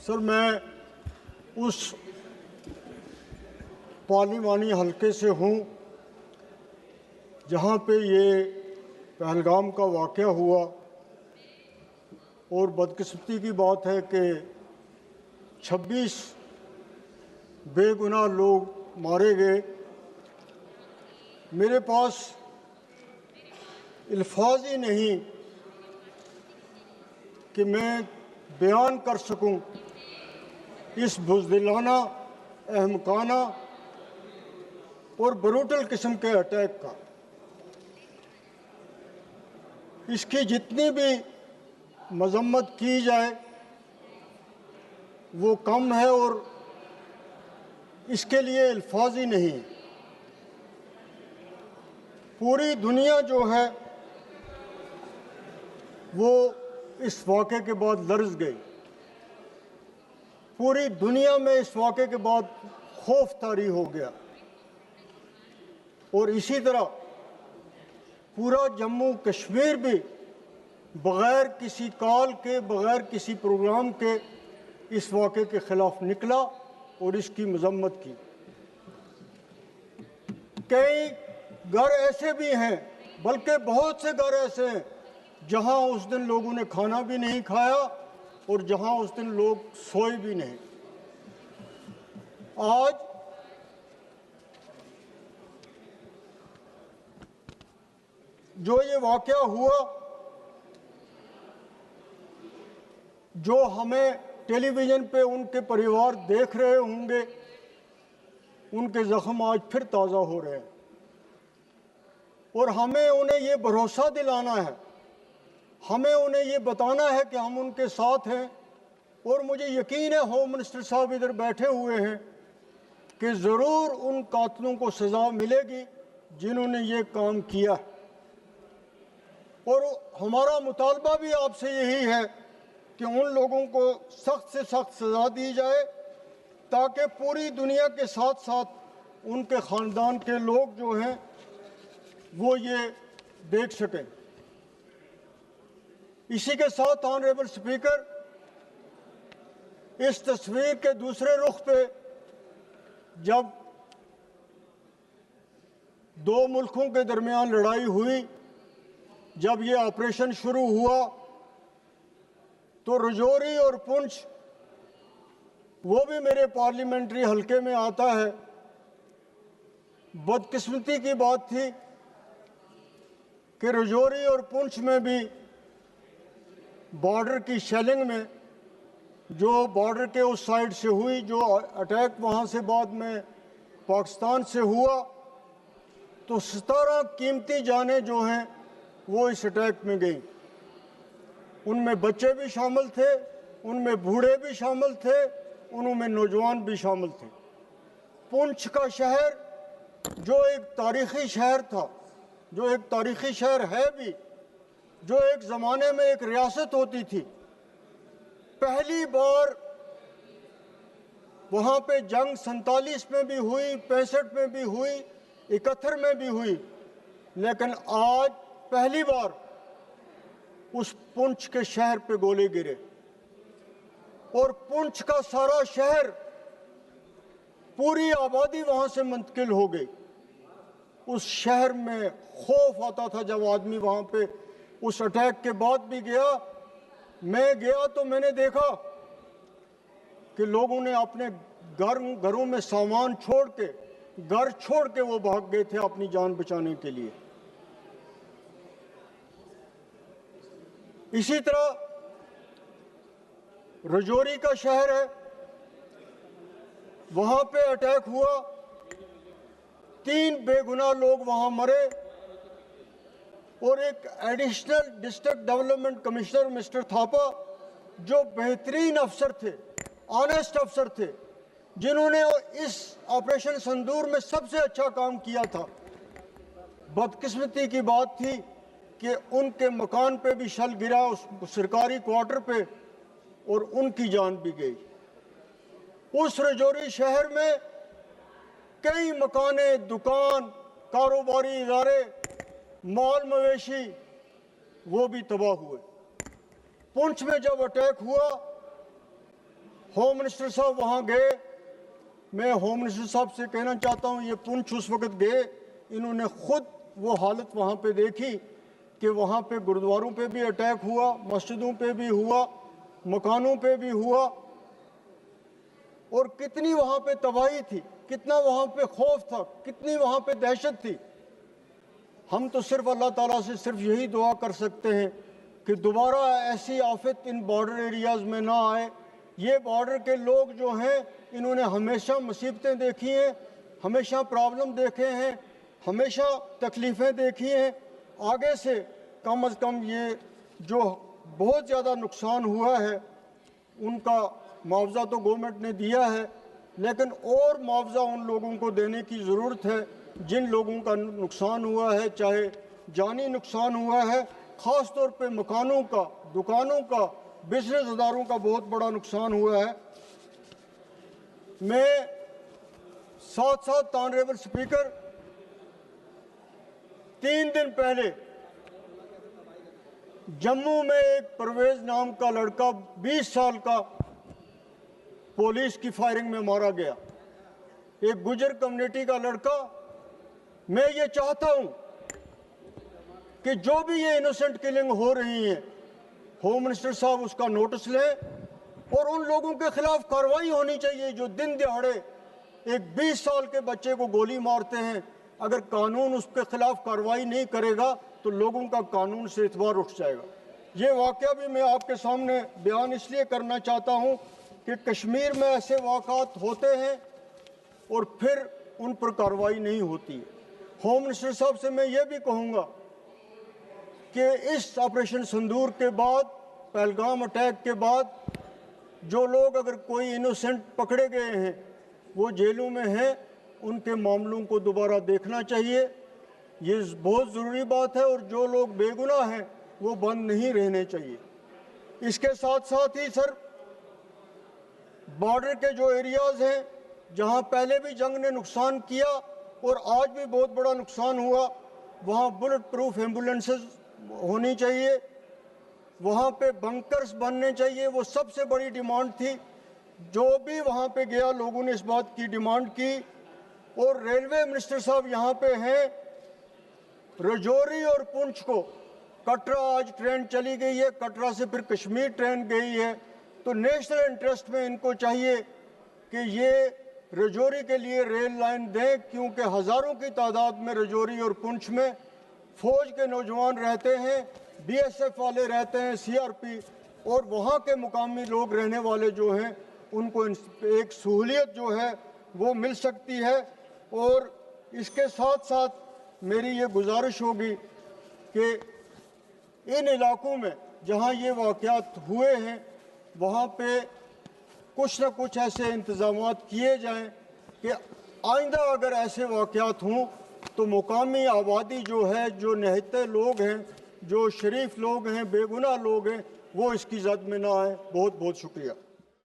Sir, मैं उस पार्लिमानी हलके से हूँ जहाँ पे ये पहलगाम का वाक़या हुआ और बदकिस्मती की बात है कि 26 बेगुनाह लोग मारे गए। मेरे पास अल्फाज ही नहीं कि मैं बयान कर सकूं इस बुज़दिलाना, अहमकाना और ब्रूटल किस्म के अटैक का। इसकी जितनी भी मजम्मत की जाए वो कम है और इसके लिए अल्फाज ही नहीं। पूरी दुनिया जो है वो इस वाक़े के बाद लर्ज़ गई। पूरी दुनिया में इस वाक़े के बाद खौफ तारी हो गया और इसी तरह पूरा जम्मू कश्मीर भी बग़ैर किसी कॉल के, बग़ैर किसी प्रोग्राम के इस वाक़े के ख़िलाफ़ निकला और इसकी मज़म्मत की। कई घर ऐसे भी हैं, बल्कि बहुत से घर ऐसे हैं जहां उस दिन लोगों ने खाना भी नहीं खाया और जहां उस दिन लोग सोए भी नहीं। आज जो ये वाक़या हुआ, जो हमें टेलीविज़न पे उनके परिवार देख रहे होंगे, उनके ज़ख्म आज फिर ताज़ा हो रहे हैं और हमें उन्हें ये भरोसा दिलाना है, हमें उन्हें ये बताना है कि हम उनके साथ हैं। और मुझे यकीन है होम मिनिस्टर साहब इधर बैठे हुए हैं कि ज़रूर उन कातिलों को सज़ा मिलेगी जिन्होंने ये काम किया। और हमारा मुतालबा भी आपसे यही है कि उन लोगों को सख्त से सख्त सज़ा दी जाए ताकि पूरी दुनिया के साथ साथ उनके ख़ानदान के लोग जो हैं वो ये देख सकें। इसी के साथ ऑनरेबल स्पीकर, इस तस्वीर के दूसरे रुख पे जब दो मुल्कों के दरमियान लड़ाई हुई, जब ये ऑपरेशन शुरू हुआ तो रजौरी और पुंछ, वो भी मेरे पार्लियामेंट्री हलके में आता है। बदकिस्मती की बात थी कि रजौरी और पुंछ में भी बॉर्डर की शेलिंग में, जो बॉर्डर के उस साइड से हुई, जो अटैक वहाँ से बाद में पाकिस्तान से हुआ, तो 17 कीमती जानें जो हैं वो इस अटैक में गई। उनमें बच्चे भी शामिल थे, उनमें बूढ़े भी शामिल थे, उनमें नौजवान भी शामिल थे। पुंछ का शहर जो एक तारीख़ी शहर था, जो एक तारीख़ी शहर है भी, जो एक ज़माने में एक रियासत होती थी, पहली बार वहाँ पे जंग 47 में भी हुई, 65 में भी हुई, 71 में भी हुई, लेकिन आज पहली बार उस पुंछ के शहर पे गोले गिरे और पुंछ का सारा शहर, पूरी आबादी वहाँ से मुंतकिल हो गई। उस शहर में खौफ आता था जब आदमी वहाँ पे उस अटैक के बाद भी गया। मैं गया तो मैंने देखा कि लोगों ने अपने घरों में सामान छोड़ के, घर छोड़ के वो भाग गए थे अपनी जान बचाने के लिए। इसी तरह रजौरी का शहर है, वहाँ पे अटैक हुआ, 3 बेगुनाह लोग वहाँ मरे और एक additional district development commissioner mister Thapa, जो बेहतरीन अफसर थे, ऑनेस्ट अफसर थे, जिन्होंने इस ऑपरेशन संदूर में सबसे अच्छा काम किया था। बदकिस्मती की बात थी कि उनके मकान पे भी शल गिरा, उस सरकारी क्वार्टर पे, और उनकी जान भी गई। उस रजौरी शहर में कई मकाने, दुकान, कारोबारी इदारे, माल मवेशी, वो भी तबाह हुए। पुंछ में जब अटैक हुआ होम मिनिस्टर साहब वहाँ गए। मैं होम मिनिस्टर साहब से कहना चाहता हूँ, ये पुंछ उस वक्त गए, इन्होंने खुद वो हालत वहाँ पे देखी कि वहाँ पे गुरुद्वारों पे भी अटैक हुआ, मस्जिदों पे भी हुआ, मकानों पे भी हुआ, और कितनी वहाँ पे तबाही थी, कितना वहाँ पे खौफ था, कितनी वहाँ पे दहशत थी। हम तो सिर्फ अल्लाह ताला से सिर्फ यही दुआ कर सकते हैं कि दोबारा ऐसी आफत इन बॉर्डर एरियाज़ में ना आए। ये बॉर्डर के लोग जो हैं, इन्होंने हमेशा मुसीबतें देखी हैं, हमेशा प्रॉब्लम देखे हैं, हमेशा तकलीफ़ें देखी हैं। आगे से कम ये जो बहुत ज़्यादा नुकसान हुआ है उनका मुआवजा तो गवर्नमेंट ने दिया है, लेकिन और मुआवजा उन लोगों को देने की ज़रूरत है जिन लोगों का नुकसान हुआ है, चाहे जानी नुकसान हुआ है, ख़ास तौर पे मकानों का, दुकानों का, बिजनेस अदारों का बहुत बड़ा नुकसान हुआ है। मैं साथ साथ ऑनरेबल स्पीकर 3 दिन पहले जम्मू में एक परवेज नाम का लड़का 20 साल का पुलिस की फायरिंग में मारा गया, एक गुजर कम्युनिटी का लड़का। मैं ये चाहता हूं कि जो भी ये इनोसेंट किलिंग हो रही है, होम मिनिस्टर साहब उसका नोटिस लें और उन लोगों के खिलाफ कार्रवाई होनी चाहिए जो दिन दिहाड़े एक 20 साल के बच्चे को गोली मारते हैं। अगर कानून उसके खिलाफ कार्रवाई नहीं करेगा तो लोगों का कानून से एतबार उठ जाएगा। ये वाक़या भी मैं आपके सामने बयान इसलिए करना चाहता हूँ कि कश्मीर में ऐसे वाक़ात होते हैं और फिर उन पर कार्रवाई नहीं होती। होम मिनिस्टर साहब से मैं ये भी कहूँगा कि इस ऑपरेशन सिंदूर के बाद, पहलगाम अटैक के बाद, जो लोग अगर कोई इनोसेंट पकड़े गए हैं वो जेलों में हैं, उनके मामलों को दोबारा देखना चाहिए। ये बहुत ज़रूरी बात है, और जो लोग बेगुनाह हैं वो बंद नहीं रहने चाहिए। इसके साथ साथ ही सर, बॉर्डर के जो एरियाज़ हैं जहां पहले भी जंग ने नुकसान किया और आज भी बहुत बड़ा नुकसान हुआ, वहां बुलेट प्रूफ एम्बुलेंसेस होनी चाहिए, वहां पे बंकर्स बनने चाहिए। वो सबसे बड़ी डिमांड थी, जो भी वहां पे गया लोगों ने इस बात की डिमांड की। और रेलवे मिनिस्टर साहब यहाँ पे हैं, रजौरी और पुंछ को कटरा आज ट्रेन चली गई है, कटरा से फिर कश्मीर ट्रेन गई है, तो नेशनल इंटरेस्ट में इनको चाहिए कि ये रजौरी के लिए रेल लाइन दें, क्योंकि हज़ारों की तादाद में रजौरी और पुंछ में फ़ौज के नौजवान रहते हैं, BSF वाले रहते हैं, CRP, और वहाँ के मुकामी लोग रहने वाले जो हैं उनको एक सहूलियत जो है वो मिल सकती है। और इसके साथ साथ मेरी ये गुजारिश होगी कि इन इलाकों में जहाँ ये वाक़यात हुए हैं वहाँ पे कुछ न कुछ ऐसे इंतज़ामात किए जाएं कि आइंदा अगर ऐसे वाक़यात हों तो मुकामी आबादी जो है, जो निहत्ते लोग हैं, जो शरीफ लोग हैं, बेगुनाह लोग हैं, वो इसकी जद में ना आए। बहुत बहुत शुक्रिया।